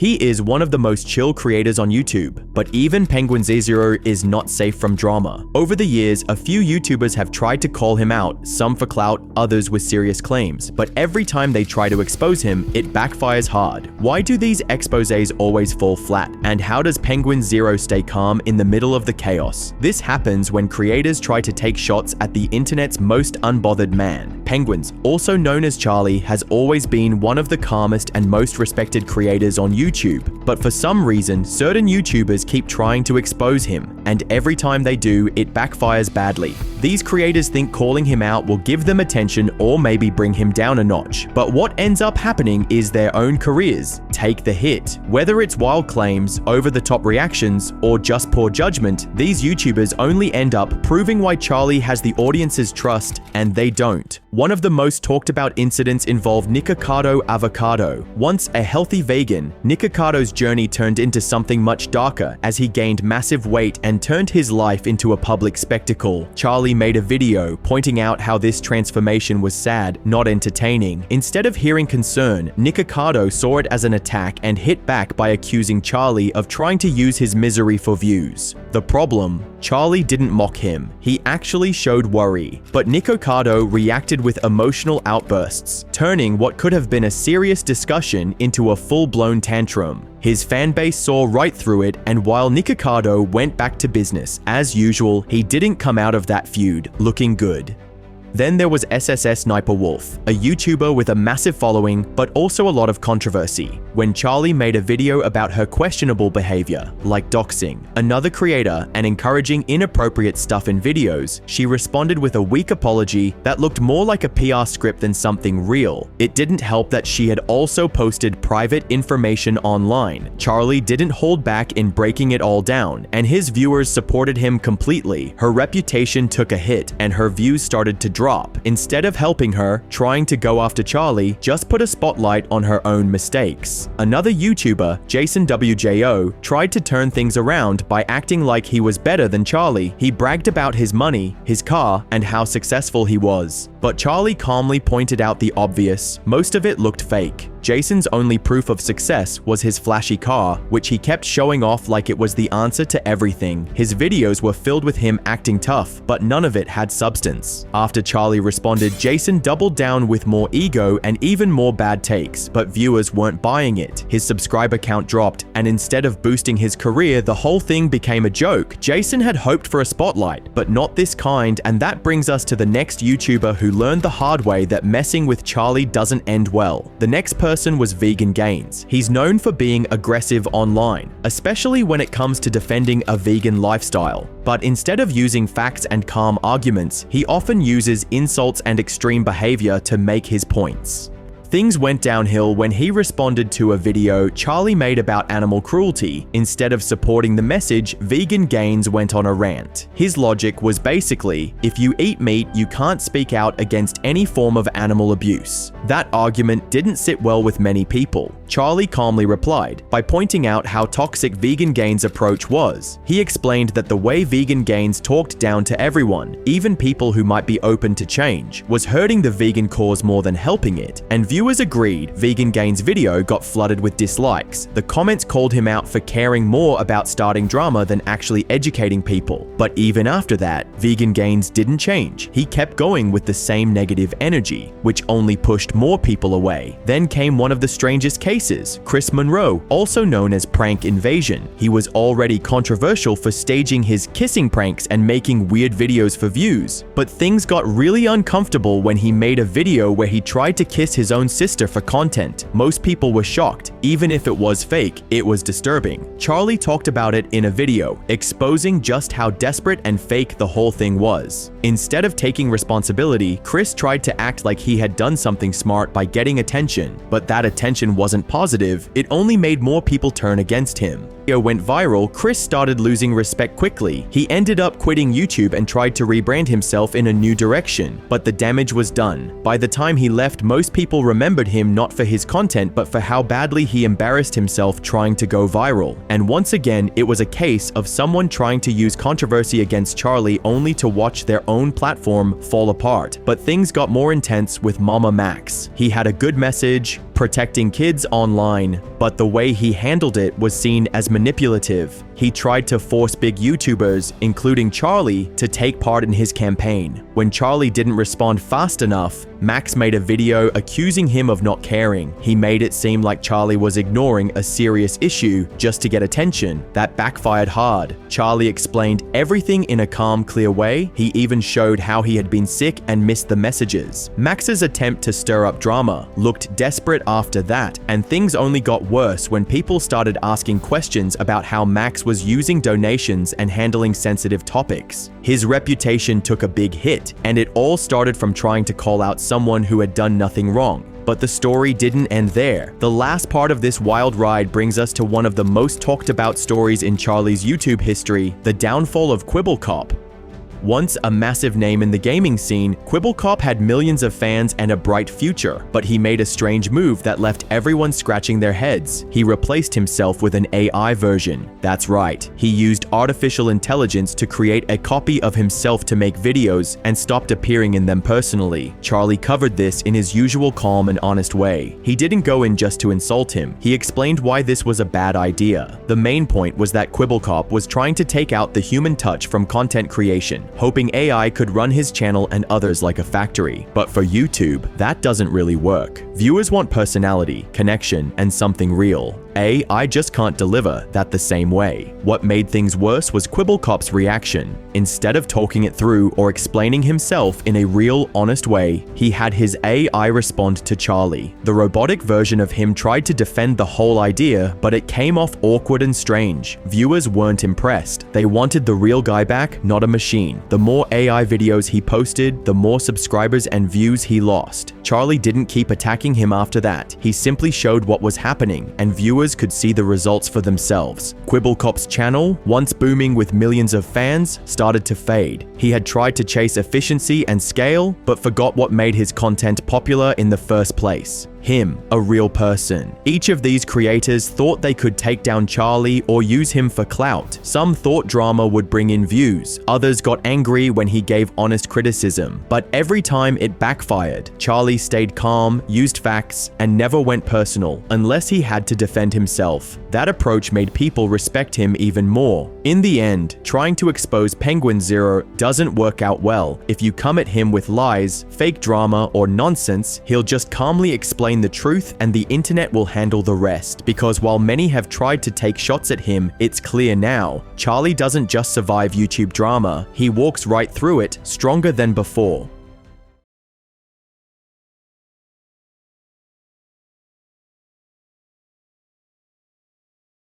He is one of the most chill creators on YouTube, but even Penguinz0 is not safe from drama. Over the years, a few YouTubers have tried to call him out, some for clout, others with serious claims, but every time they try to expose him, it backfires hard. Why do these exposés always fall flat? And how does Penguinz0 stay calm in the middle of the chaos? This happens when creators try to take shots at the internet's most unbothered man. Penguinz, also known as Charlie, has always been one of the calmest and most respected creators on YouTube, but for some reason, certain YouTubers keep trying to expose him, and every time they do, it backfires badly. These creators think calling him out will give them attention or maybe bring him down a notch, but what ends up happening is their own careers take the hit. Whether it's wild claims, over-the-top reactions, or just poor judgment, these YouTubers only end up proving why Charlie has the audience's trust and they don't. One of the most talked about incidents involved Nikocado Avocado. Once a healthy vegan, Nikocado's journey turned into something much darker as he gained massive weight and turned his life into a public spectacle. Charlie made a video pointing out how this transformation was sad, not entertaining. Instead of hearing concern, Nikocado saw it as an attack and hit back by accusing Charlie of trying to use his misery for views. The problem? Charlie didn't mock him. He actually showed worry. But Nikocado reacted with emotional outbursts, turning what could have been a serious discussion into a full-blown tantrum. His fanbase saw right through it, and while Nikocado went back to business as usual, he didn't come out of that feud looking good. Then there was SSS Sniper Wolf, a YouTuber with a massive following, but also a lot of controversy, when Charlie made a video about her questionable behavior, like doxing another creator and encouraging inappropriate stuff in videos. She responded with a weak apology that looked more like a PR script than something real. It didn't help that she had also posted private information online. Charlie didn't hold back in breaking it all down, and his viewers supported him completely. Her reputation took a hit, and her views started to drop. Instead of helping her, trying to go after Charlie just put a spotlight on her own mistakes. Another YouTuber, Jason WJO, tried to turn things around by acting like he was better than Charlie. He bragged about his money, his car, and how successful he was. But Charlie calmly pointed out the obvious. Most of it looked fake. Jason's only proof of success was his flashy car, which he kept showing off like it was the answer to everything. His videos were filled with him acting tough, but none of it had substance. After Charlie responded, Jason doubled down with more ego and even more bad takes, but viewers weren't buying it. His subscriber count dropped, and instead of boosting his career, the whole thing became a joke. Jason had hoped for a spotlight, but not this kind, and that brings us to the next YouTuber who learned the hard way that messing with Charlie doesn't end well. The next person was Vegan0. He's known for being aggressive online, especially when it comes to defending a vegan lifestyle. But instead of using facts and calm arguments, he often uses insults and extreme behavior to make his points. Things went downhill when he responded to a video Charlie made about animal cruelty. Instead of supporting the message, Vegan0 went on a rant. His logic was basically, if you eat meat, you can't speak out against any form of animal abuse. That argument didn't sit well with many people. Charlie calmly replied by pointing out how toxic Vegan0's approach was. He explained that the way Vegan0 talked down to everyone, even people who might be open to change, was hurting the vegan cause more than helping it, and viewers agreed. Vegan0's video got flooded with dislikes. The comments called him out for caring more about starting drama than actually educating people. But even after that, Vegan0 didn't change. He kept going with the same negative energy, which only pushed more people away. Then came one of the strangest cases, Chris Monroe, also known as Prank Invasion. He was already controversial for staging his kissing pranks and making weird videos for views. But things got really uncomfortable when he made a video where he tried to kiss his own sister for content. Most people were shocked. Even if it was fake, it was disturbing. Charlie talked about it in a video, exposing just how desperate and fake the whole thing was. Instead of taking responsibility, Chris tried to act like he had done something smart by getting attention, but that attention wasn't positive. It only made more people turn against him. Video went viral, Chris started losing respect quickly. He ended up quitting YouTube and tried to rebrand himself in a new direction, but the damage was done. By the time he left, most people remembered him not for his content, but for how badly he embarrassed himself trying to go viral. And once again, it was a case of someone trying to use controversy against Charlie only to watch their own platform fall apart. But things got more intense with Mama Max. He had a good message, protecting kids online, but the way he handled it was seen as manipulative. He tried to force big YouTubers, including Charlie, to take part in his campaign. When Charlie didn't respond fast enough, Max made a video accusing him of not caring. He made it seem like Charlie was ignoring a serious issue just to get attention. That backfired hard. Charlie explained everything in a calm, clear way. He even showed how he had been sick and missed the messages. Max's attempt to stir up drama looked desperate after that, and things only got worse when people started asking questions about how Max was using donations and handling sensitive topics. His reputation took a big hit, and it all started from trying to call out someone who had done nothing wrong. But the story didn't end there. The last part of this wild ride brings us to one of the most talked about stories in Charlie's YouTube history, the downfall of Quibblecop. Once a massive name in the gaming scene, Quibblecop had millions of fans and a bright future, but he made a strange move that left everyone scratching their heads. He replaced himself with an AI version. That's right, he used artificial intelligence to create a copy of himself to make videos and stopped appearing in them personally. Charlie covered this in his usual calm and honest way. He didn't go in just to insult him. He explained why this was a bad idea. The main point was that Quibblecop was trying to take out the human touch from content creation, hoping AI could run his channel and others like a factory. But for YouTube, that doesn't really work. Viewers want personality, connection, and something real. AI just can't deliver that the same way. What made things worse was Quibblecop's reaction. Instead of talking it through or explaining himself in a real, honest way, he had his AI respond to Charlie. The robotic version of him tried to defend the whole idea, but it came off awkward and strange. Viewers weren't impressed. They wanted the real guy back, not a machine. The more AI videos he posted, the more subscribers and views he lost. Charlie didn't keep attacking him after that. He simply showed what was happening, and viewers could see the results for themselves. Quibblecop's channel, once booming with millions of fans, started to fade. He had tried to chase efficiency and scale, but forgot what made his content popular in the first place. Him, a real person. Each of these creators thought they could take down Charlie or use him for clout. Some thought drama would bring in views. Others got angry when he gave honest criticism. But every time it backfired. Charlie stayed calm, used facts, and never went personal, unless he had to defend himself. That approach made people respect him even more. In the end, trying to expose Penguinz0 doesn't work out well. If you come at him with lies, fake drama, or nonsense, he'll just calmly explain the truth and the internet will handle the rest. Because while many have tried to take shots at him, it's clear now, Charlie doesn't just survive YouTube drama, he walks right through it, stronger than before.